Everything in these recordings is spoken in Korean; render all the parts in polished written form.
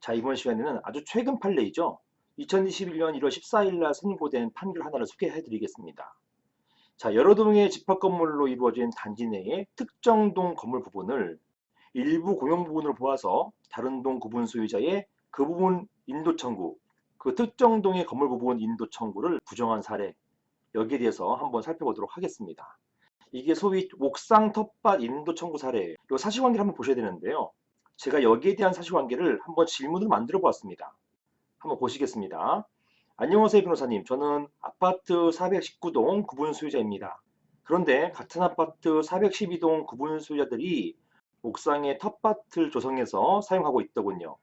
자, 이번 시간에는 아주 최근 판례이죠. 2021년 1월 14일 날 선고된 판결 하나를 소개해 드리겠습니다. 자, 여러 동의 집합 건물로 이루어진 단지 내의 특정 동 건물 부분을 일부 공용 부분으로 보아서 다른 동 구분 소유자의 그 부분 인도 청구, 그 특정 동의 건물 부분 인도 청구를 부정한 사례, 여기에 대해서 한번 살펴보도록 하겠습니다. 이게 소위 옥상 텃밭 인도 청구 사례, 이 사실관계를 한번 보셔야 되는데요. 제가 여기에 대한 사실관계를 한번 질문을 만들어 보았습니다. 한번 보시겠습니다. 안녕하세요, 변호사님. 저는 아파트 419동 구분 소유자입니다. 그런데 같은 아파트 412동 구분 소유자들이 옥상에 텃밭을 조성해서 사용하고 있더군요.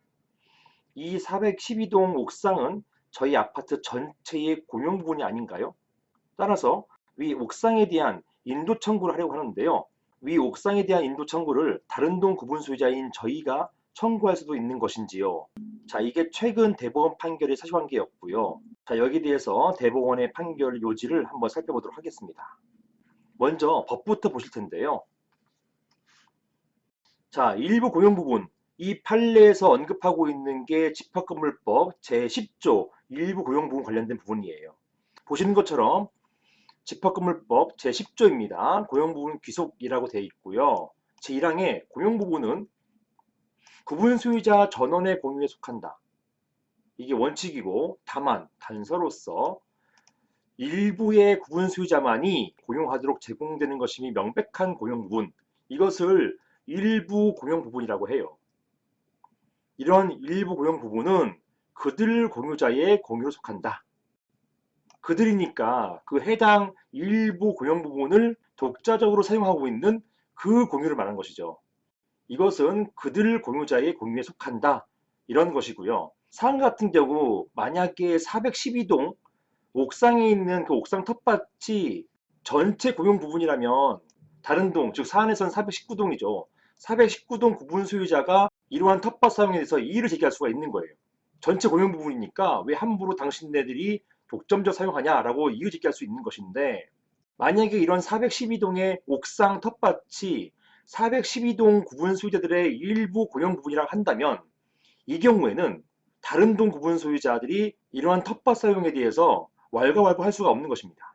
이 412동 옥상은 저희 아파트 전체의 공용 부분이 아닌가요? 따라서 위 옥상에 대한 인도 청구를 하려고 하는데요. 위 옥상에 대한 인도 청구를 다른 동 구분 소유자인 저희가 청구할 수도 있는 것인지요. 자, 이게 최근 대법원 판결의 사실관계였고요. 자, 여기에 대해서 대법원의 판결 요지를 한번 살펴보도록 하겠습니다. 먼저 법부터 보실 텐데요. 자, 일부 공용 부분, 이 판례에서 언급하고 있는 게 집합건물법 제10조 일부 공용 부분 관련된 부분이에요. 보시는 것처럼 집합건물법 제10조입니다. 고용부분 귀속이라고 되어 있고요. 제1항에 고용부분은 구분 소유자 전원의 공유에 속한다. 이게 원칙이고 다만 단서로서 일부의 구분 소유자만이 고용하도록 제공되는 것임이 명백한 고용부분, 이것을 일부 고용부분이라고 해요. 이런 일부 고용부분은 그들 공유자의 공유로 속한다. 그들이니까 그 해당 일부 고용 부분을 독자적으로 사용하고 있는 그 공유를 말하는 것이죠. 이것은 그들 공유자의 공유에 속한다. 이런 것이고요. 사안 같은 경우 만약에 412동 옥상에 있는 그 옥상 텃밭이 전체 고용 부분이라면 다른 동, 즉 사안에서는 419동이죠. 419동 구분 소유자가 이러한 텃밭 사용에 대해서 이의를 제기할 수가 있는 거예요. 전체 고용 부분이니까 왜 함부로 당신네들이 독점적 사용하냐라고 이의 제기할 수 있는 것인데, 만약에 이런 412동의 옥상 텃밭이 412동 구분 소유자들의 일부 고용 부분이라고 한다면 이 경우에는 다른 동 구분 소유자들이 이러한 텃밭 사용에 대해서 왈가왈부할 수가 없는 것입니다.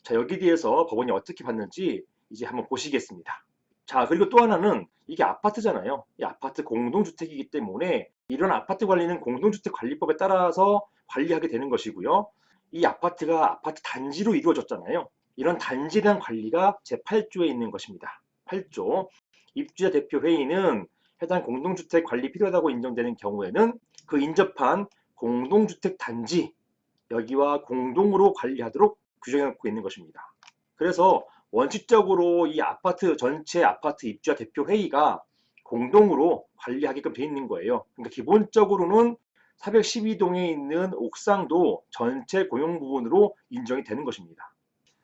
자, 여기에 대해서 법원이 어떻게 봤는지 이제 한번 보시겠습니다. 자, 그리고 또 하나는 이게 아파트잖아요. 이 아파트 공동주택이기 때문에 이런 아파트 관리는 공동주택관리법에 따라서 관리하게 되는 것이고요. 이 아파트가 아파트 단지로 이루어졌잖아요. 이런 단지에 대한 관리가 제8조에 있는 것입니다. 8조. 입주자 대표 회의는 해당 공동주택 관리 필요하다고 인정되는 경우에는 그 인접한 공동주택 단지 여기와 공동으로 관리하도록 규정해 놓고 있는 것입니다. 그래서 원칙적으로 이 아파트 전체 아파트 입주자 대표 회의가 공동으로 관리하게끔 되어 있는 거예요. 그러니까 기본적으로는 412동에 있는 옥상도 전체 고용 부분으로 인정이 되는 것입니다.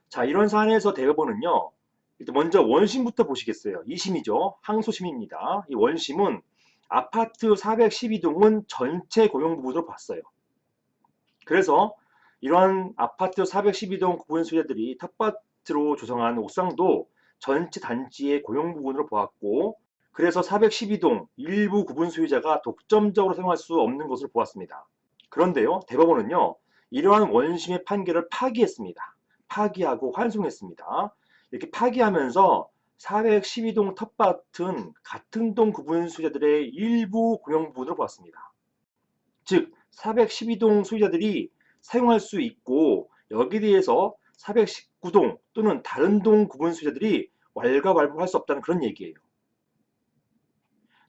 자, 이런 사안에서 대법원은요, 일단 먼저 원심부터 보시겠어요. 2심이죠. 항소심입니다. 이 원심은 아파트 412동은 전체 고용 부분으로 봤어요. 그래서 이러한 아파트 412동 구분 소유자들이 텃밭으로 조성한 옥상도 전체 단지의 고용 부분으로 보았고, 그래서 412동 일부 구분 소유자가 독점적으로 사용할 수 없는 것으로 보았습니다. 그런데요, 대법원은요, 이러한 원심의 판결을 파기했습니다. 파기하고 환송했습니다. 이렇게 파기하면서 412동 텃밭은 같은 동 구분 소유자들의 일부 고용 부분으로 보았습니다. 즉 412동 소유자들이 사용할 수 있고 여기에 대해서 419동 또는 다른 동 구분 소유자들이 왈가왈부할 수 없다는 그런 얘기예요.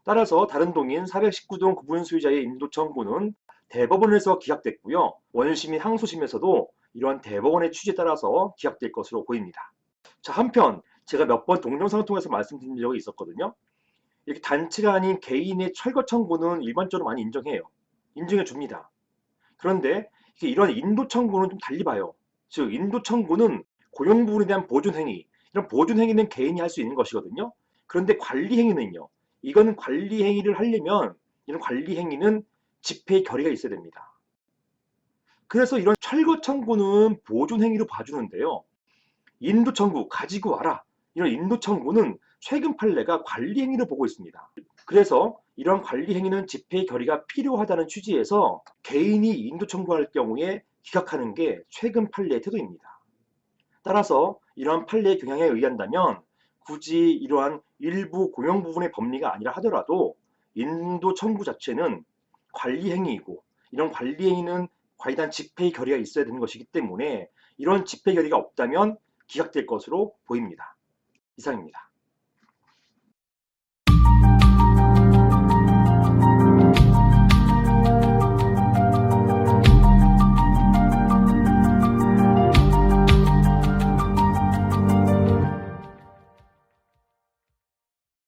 따라서 다른 동인 419동 구분 소유자의 인도 청구는 대법원에서 기각됐고요. 원심인 항소심에서도 이러한 대법원의 취지에 따라서 기각될 것으로 보입니다. 자, 한편 제가 몇 번 동영상을 통해서 말씀드린 적이 있었거든요. 이렇게 단체가 아닌 개인의 철거 청구는 일반적으로 많이 인정해요. 인정해 줍니다. 그런데 이런 인도 청구는 좀 달리 봐요. 즉 인도 청구는 고용 부분에 대한 보존 행위, 이런 보존 행위는 개인이 할 수 있는 것이거든요. 그런데 관리 행위는요. 이거는 관리 행위를 하려면 이런 관리 행위는 집행 결의가 있어야 됩니다. 그래서 이런 철거 청구는 보존 행위로 봐주는데요. 인도 청구 가지고 와라. 이런 인도 청구는 최근 판례가 관리 행위를 보고 있습니다. 그래서 이런 관리 행위는 집행 결의가 필요하다는 취지에서 개인이 인도 청구할 경우에 기각하는 게 최근 판례의 태도입니다. 따라서 이러한 판례의 경향에 의한다면 굳이 이러한 일부 공용 부분의 법리가 아니라 하더라도 인도 청구 자체는 관리 행위이고, 이런 관리 행위는 과이단 집행 결의가 있어야 되는 것이기 때문에 이런 집행 결의가 없다면 기각될 것으로 보입니다. 이상입니다.